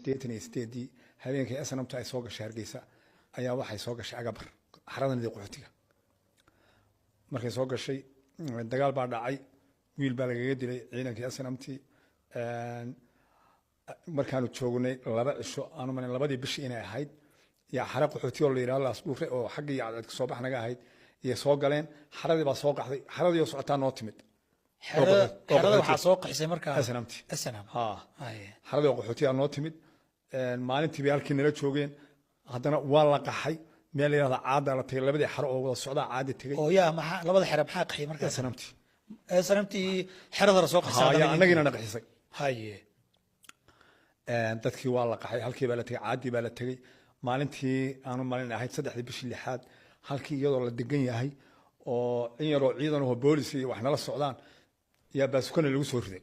1988 habeenkii SNMta ay soo gashay Hargeysa ayaa waxay soo gashay Agabar xaradanadii qaxootiga markay soo gashay dagaal baa dhacay wiil baa lagaga dilay ciidankii SNMtii markaanu joognay laba cisho aanu marin labadii bishii inay ahayd yaa xaraq qaxootiga oo la yiraahdo laas dhuure oo xaggii cadad ka soo baxnaga ahayd iyo soo galeen xaradii baa soo qaxday xaradii oo socotaa noo timid xarada waxa soo qaxisay markaa SNMtii SNM xaradii oo qaxootiga noo timid maalintii bay halkii nala joogeen haddana waa la qaxay meel la yiraahdo caada la tagay labadii xaro oo wada socda caadi tagay oo yaa maxaa labada xaro maxaa qaxay markaa SNMtii xarada la soo qaxisay annagina naqxisay haye dadkii waa la qaxay halkii baa la tagay caadi baa la tagay maalintii aanu malin ahayd 3 bishii 6 halkii iyadoo la degan yahay oo in yaroo ciidan oo boolis iyo wax nala socdaan yaa baasukana lagu soo riday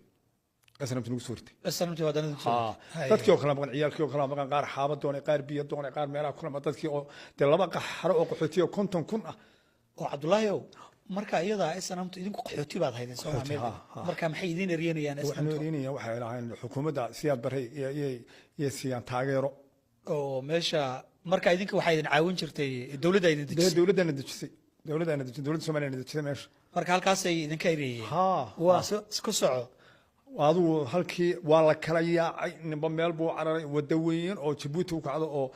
SNMtii lagu soo riday SNMtii wadanadu dadkii oo kala maqan ciyaalkii oo kala maqan qaar xaabad doonay qaar biyo doonay qaar meelaha kula maqan dadkii oo de laba qaxaro oo qaxootiyo 50,000 ah oo Cabdullaahi marka iyada SNMtu idinku qaxooti baad haydeen Soomaaliya marka maxay idin eryanayaan SNMtu waxay lahayn xukuumadda siyaad baray iyo siyaan taageero oo meesha marka idinka waxay idin caawin jirtay dawladda idin dejisay dawladda Soomaaliya dejisay meesha marka halkaas ay idinka eriyeen waa isku soco adigu halkii waa la kala yaacay ninba meel buu cararay wada weyn oo Djibouti u kacdo oo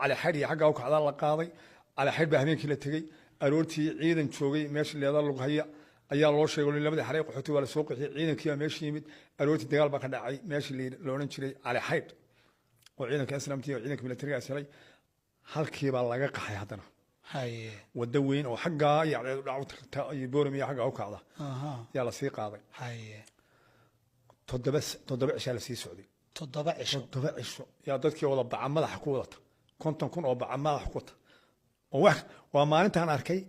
Cali Xadhi xagga u kacda la qaaday Cali Xadhi baa habeenkii la tagay aroortii ciidan joogay meesha leedahay lug haya ayaa loo sheegay labadii xaray qaxooti waa la soo qixiyay ciidankii baa meesha yimid aroortii dagaal baa ka dhacay meesha la oran jiray Cali Xadhi oo ciidanka SNMtii oo ciidanka militariga asalay halkii baa laga qaxay haddana haye wada weyn oo xagga yacni dhacdo ay booramiya xagga u kacda yaa la sii qaaday haye toddoba cisho la sii socday toddoba cisho yaa dadkii wada baca madaxa ku wadata 50,000 oo baca madaxa ku wata oo wax waa maalintaan arkay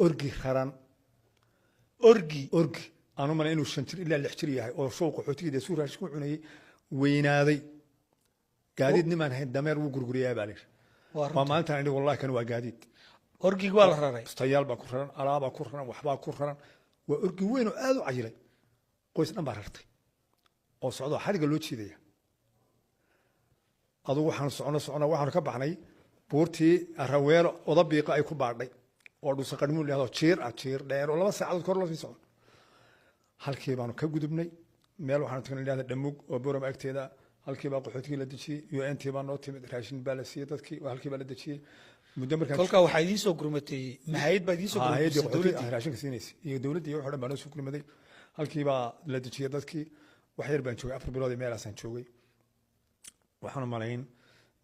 orgi raran orgi aanu mana inuu 5 jir ilaa 6 jir yahay oo soo qaxootiga suurash ku cunayay weynaaday gaadiid niman hayn dameer uu gurguriyaa baa leeyahay waa maalintaan anigu wallahi kan waa gaadiid orgiga waa la raray istayaal baa ku raran alaaba ku raran waxba ku raran waa orgi weyn oo aad u cayilay qoys dhan baa rartay oo socdo xariga loo jiidaya adu waxaan waxaan ka baxnay buurtii Araweelo wada biiqa ay ku baadhay oo dhuusa qadmuun leeyahay jiir dheer oo 2 saacadood kor loo sii socdo halkii baanu ka gudubnay meel waxaan tagnay leeyahay Dhamug oo Boorama agteeda halkii baa qaxootiga la dejiyay UNT baa noo timid raashin baa la siiyay dadkii halkii baa la dejiyay muddo markaa kolka waxa idin soo gurmatay mahayad baa idin soo gurmatay dawladda raashinka siinaysa iyo dawladda iyo waxa dhan baa soo gurmaday halkii baa la dejiyay dadkii wax yar baan joogay 4 bilood meelaasaan joogay waxaan malayn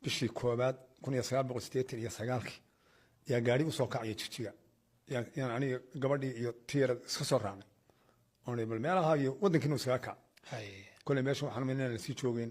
bishii koobaad 1989 yaa gaari u soo kacay Jigjiga yaan aniga gabadhii iyo tiir iska soo raacnay oo bal meelaha iyo wadankiina iska kac kole meesha waxaan meenana la sii joogeen